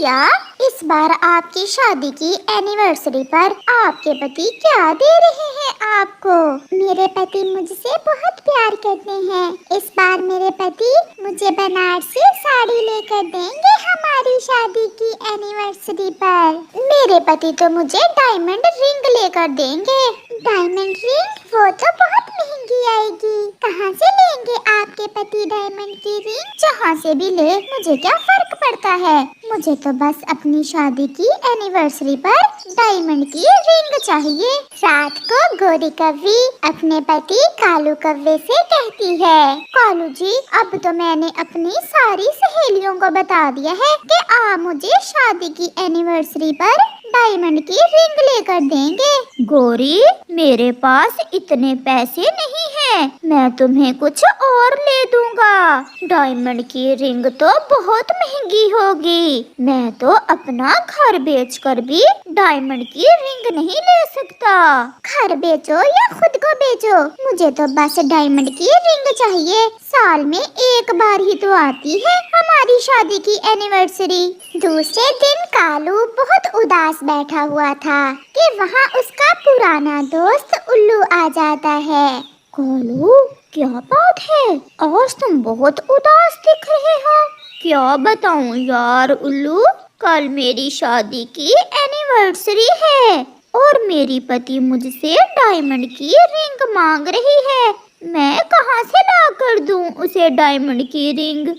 भैया, इस बार आपकी शादी की एनिवर्सरी पर आपके पति क्या दे रहे हैं आपको? मेरे पति मुझसे बहुत प्यार करते हैं। इस बार मेरे पति मुझे बनारसी साड़ी लेकर देंगे हमारी शादी की एनिवर्सरी पर। मेरे पति तो मुझे डायमंड रिंग लेकर देंगे। Diamond ring? वो तो बहुत महंगी आएगी। कहाँ से लेंगे आपके पति डायमंड की रिंग? जहाँ से भी ले, मुझे क्या फर्क पड़ता है। मुझे तो बस अपनी शादी की एनिवर्सरी पर डायमंड की रिंग चाहिए। रात को गोरी कव्वी अपने पति कालू कव्वे से कहती है, कालू जी, अब तो मैंने अपनी सारी सहेलियों को बता दिया है कि आप मुझे शादी की एनिवर्सरी पर डायमंड की रिंग लेकर देंगे। गोरी, मेरे पास इतने पैसे नहीं हैं। मैं तुम्हें कुछ और ले दूंगा। डायमंड की रिंग तो बहुत महंगी होगी। मैं तो अपना घर बेचकर भी डायमंड की रिंग नहीं ले सकता। घर बेचो या खुद को बेचो, मुझे तो बस डायमंड की रिंग चाहिए। साल में एक बार ही तो आती है हमारी शादी की एनिवर्सरी। दूसरे दिन कालू बहुत उदास बैठा हुआ था कि वहाँ उसका पुराना दोस्त उल्लू आ जाता है। कालू, क्या बात है? आज तुम बहुत उदास दिख रहे हो। क्या बताऊं यार उल्लू, कल मेरी शादी की एनिवर्सरी है और मेरी पति मुझसे डायमंड की रिंग मांग रही है। मैं कहाँ से ला कर दूं उसे डायमंड की रिंग?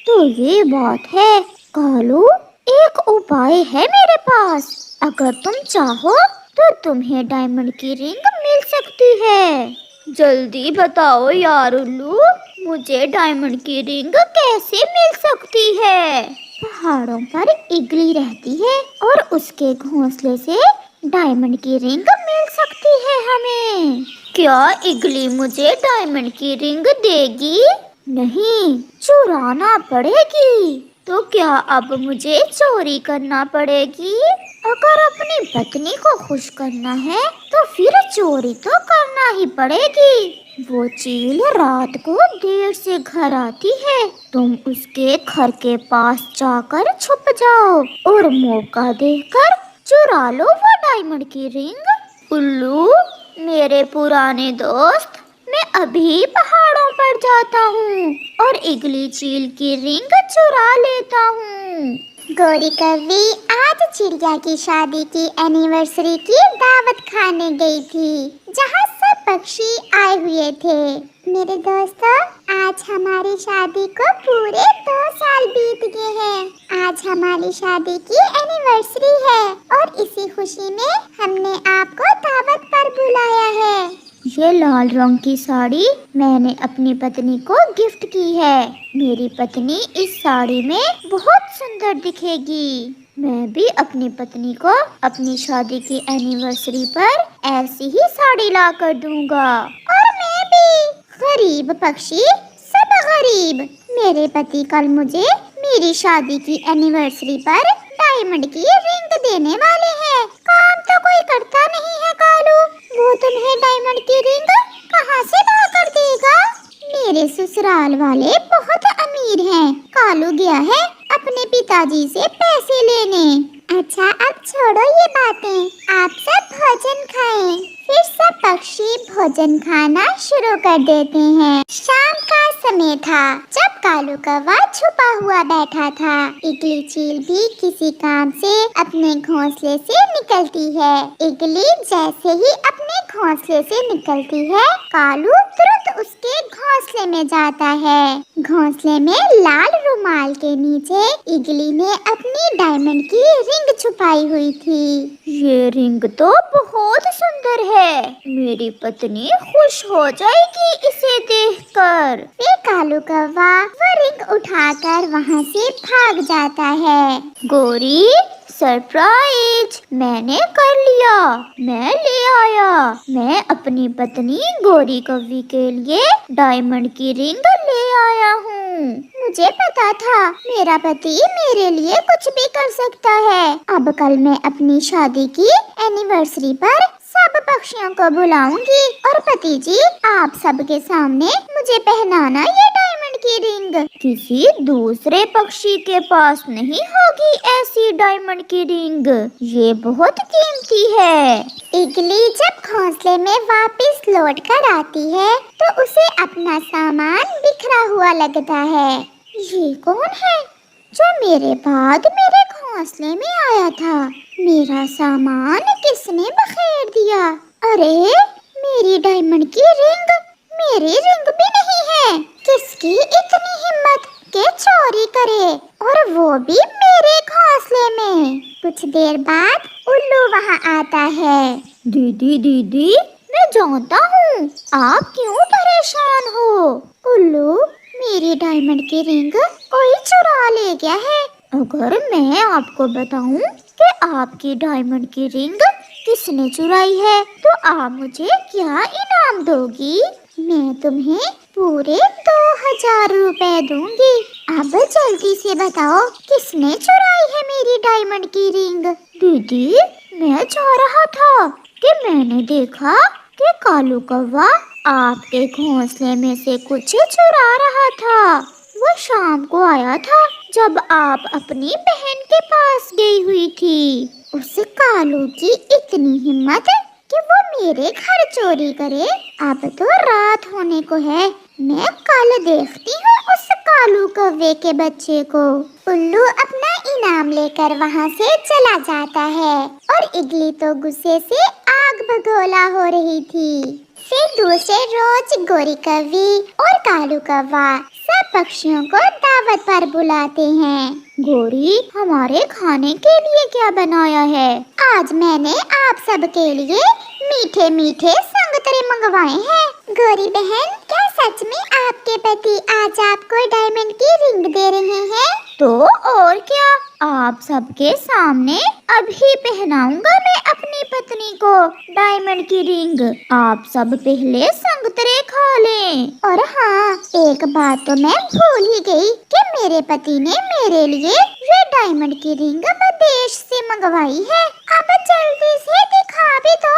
तो ये बात है। कालू, एक उपाय है मेरे पास। अगर तुम चाहो तो तुम्हें डायमंड की रिंग मिल सकती है। जल्दी बताओ यार उल्लू, मुझे डायमंड की रिंग कैसे मिल सकती है? पहाड़ों पर इगली रहती है और उसके घोंसले से डायमंड की रिंग मिल सकती है हमें। क्या इगली मुझे डायमंड की रिंग देगी? नहीं, चुराना पड़ेगी। तो क्या अब मुझे चोरी करना पड़ेगी? अगर अपनी पत्नी को खुश करना है तो फिर चोरी तो करना ही पड़ेगी। वो चील रात को देर से घर आती है। तुम उसके घर के पास जाकर छुप जाओ और मौका देखकर चुरा लो वो डायमंड की रिंग। उल्लू, मेरे पुराने दोस्त, मैं अभी पहाड़ों पर जाता हूँ और इगली चील की रिंग चुरा लेता हूँ। गोरी कव्वी आज चिड़िया की शादी की एनिवर्सरी की दावत खाने गई थी, जहाँ सब पक्षी आए हुए थे। मेरे दोस्तों, आज हमारी शादी को पूरे 2 साल बीत गए हैं। आज हमारी शादी की एनिवर्सरी है और इसी खुशी में हमने आपको दावत पर बुलाया है। ये लाल रंग की साड़ी मैंने अपनी पत्नी को गिफ्ट की है। मेरी पत्नी इस साड़ी में बहुत सुंदर दिखेगी। मैं भी अपनी पत्नी को अपनी शादी की एनिवर्सरी पर ऐसी ही साड़ी ला कर दूंगा। और मैं भी। गरीब पक्षी सब गरीब। मेरे पति कल मुझे मेरी शादी की एनिवर्सरी पर डायमंड की रिंग देने वाले हैं। काम तो कोई करता नहीं है कालू। वो तुम्हें डायमंड की रिंग कहाँ से ला कर देगा? मेरे ससुराल वाले बहुत अमीर हैं। कालू गया है अपने पिताजी से पैसे लेने। अच्छा, अब छोड़ो ये बातें। आप सब भोजन खाएं। फिर सब पक्षी भोजन खाना शुरू कर देते हैं। शाम का समय था जब कालू कौवा छुपा हुआ बैठा था। इगली चील भी किसी काम से अपने घोंसले से निकलती है। इगली जैसे ही अपने घोंसले से निकलती है, कालू तुरंत उसके घोंसले में जाता है। घोंसले में लाल रुमाल के नीचे इगली ने अपनी डायमंड की रिंग छुपाई हुई थी। ये रिंग तो बहुत सुंदर है। मेरी पत्नी खुश हो जाएगी इसे देखकर। फिर कालू कौवा वो रिंग उठाकर वहाँ से भाग जाता है। गोरी, सरप्राइज मैंने कर लिया। मैं ले आया। मैं अपनी पत्नी गोरी कव्वी के लिए डायमंड की रिंग ले आया हूँ। मुझे पता था मेरा पति मेरे लिए कुछ भी कर सकता है। अब कल मैं अपनी शादी की एनिवर्सरी पर सब पक्षियों को बुलाऊंगी और पति जी, आप सबके सामने मुझे पहनाना ये डायमंड डायमंड की रिंग। किसी दूसरे पक्षी के पास नहीं होगी ऐसी डायमंड की रिंग, ये बहुत कीमती है। इगली जब घोंसले में वापस लौट कर आती है तो उसे अपना सामान बिखरा हुआ लगता है। ये कौन है जो मेरे बाद मेरे घोंसले में आया था? मेरा सामान किसने बखेर दिया? अरे मेरी डायमंड की रिंग, मेरी रिंग भी नहीं है। किसकी इतनी हिम्मत के चोरी करे, और वो भी मेरे घोंसले में। कुछ देर बाद उल्लू वहाँ आता है। दीदी दीदी, मैं जानता हूँ आप क्यों परेशान हो। उल्लू, मेरी डायमंड की रिंग कोई चुरा ले गया है। अगर मैं आपको बताऊं कि आपकी डायमंड की रिंग किसने चुराई है तो आप मुझे क्या इनाम दोगी? मैं तुम्हें पूरे 2000 रुपए दूंगी। अब जल्दी से बताओ किसने चुराई है मेरी डायमंड की रिंग? दीदी, मैं चाह रहा था कि मैंने देखा कि कालू कौवा आपके घोंसले में से कुछ चुरा रहा था। वो शाम को आया था जब आप अपनी बहन के पास गई हुई थी। उस कालू की इतनी हिम्मत कि वो मेरे घर चोरी करे। अब तो रात होने को है, मैं कल देखती हूँ उस कालू कौवे के बच्चे को। उल्लू अपना इनाम लेकर वहाँ से चला जाता है और इगली तो गुस्से से आग बगोला हो रही थी। फिर दूसरे रोज गोरी कौवी और कालू कौवा सब पक्षियों को दावत पर बुलाते हैं। गोरी, हमारे खाने के लिए क्या बनाया है? आज मैंने आप सब के लिए मीठे मीठे संगतरे मंगवाए हैं। गोरी बहन, क्या सच में आपके पति आज आपको डायमंड की रिंग दे रहे हैं? तो और क्या, आप सबके सामने अभी पहनाऊंगा मैं अपनी पत्नी को डायमंड की रिंग। आप सब पहले संगतरे खा लें। और हाँ, एक बात तो मैं भूल ही गई कि मेरे पति ने मेरे लिए ये डायमंड की रिंग विदेश से मंगवाई है। अब जल्दी से दिखा भी दो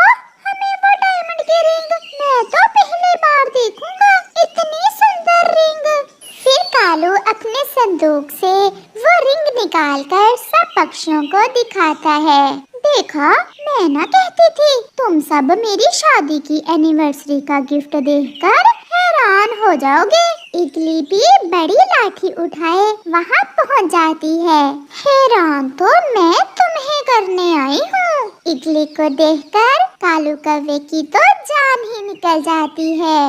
हमें वो डायमंड की रिंग। मैं तो पहली बार देखूंगा इतनी सुंदर रिंग। फिर कालू अपने संदूक से वो रिंग निकालकर सब पक्षियों को दिखाता है। देखा, मैं ना कहती थी तुम सब मेरी शादी की एनिवर्सरी का गिफ्ट देखकर हैरान हो जाओगे। इगली भी बड़ी लाठी उठाए वहाँ पहुँच जाती है। हैरान तो मैं तुम्हें करने आई हूँ। इगली को देखकर कालू कौवे की तो जान ही निकल जाती है।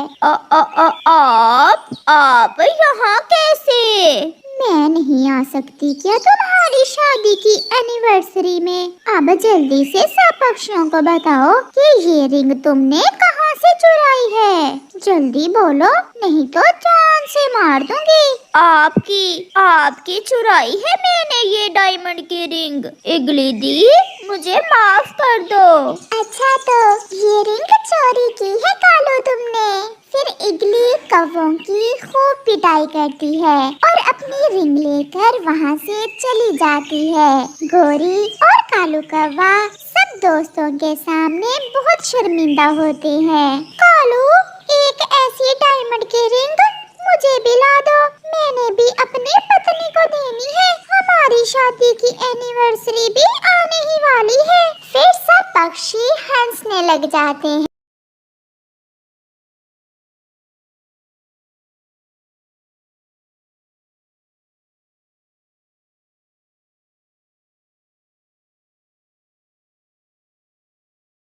आप यहाँ कैसे? मैं नहीं आ सकती क्या तुम्हारी शादी की एनिवर्सरी में? अब जल्दी से सब पक्षियों को बताओ कि ये रिंग तुमने कहाँ से चुराई है। जल्दी बोलो, नहीं तो जान से मार दूंगी। आपकी चुराई है मैंने ये डायमंड की रिंग। इगली दी, मुझे माफ कर दो। अच्छा, तो ये रिंग चोरी की है कालू तुमने? फिर इगली कौवों की खूब पिटाई करती है और अपनी रिंग लेकर वहाँ से चली जाती है। गोरी और कालू कौवा सब दोस्तों के सामने बहुत शर्मिंदा होते हैं। कालू, एक ऐसी डायमंड की रिंग मुझे भी ला दो, मैंने भी अपनी पत्नी को देनी है। हमारी शादी की एनिवर्सरी भी आने ही वाली है। फिर सब पक्षी हंसने लग जाते हैं।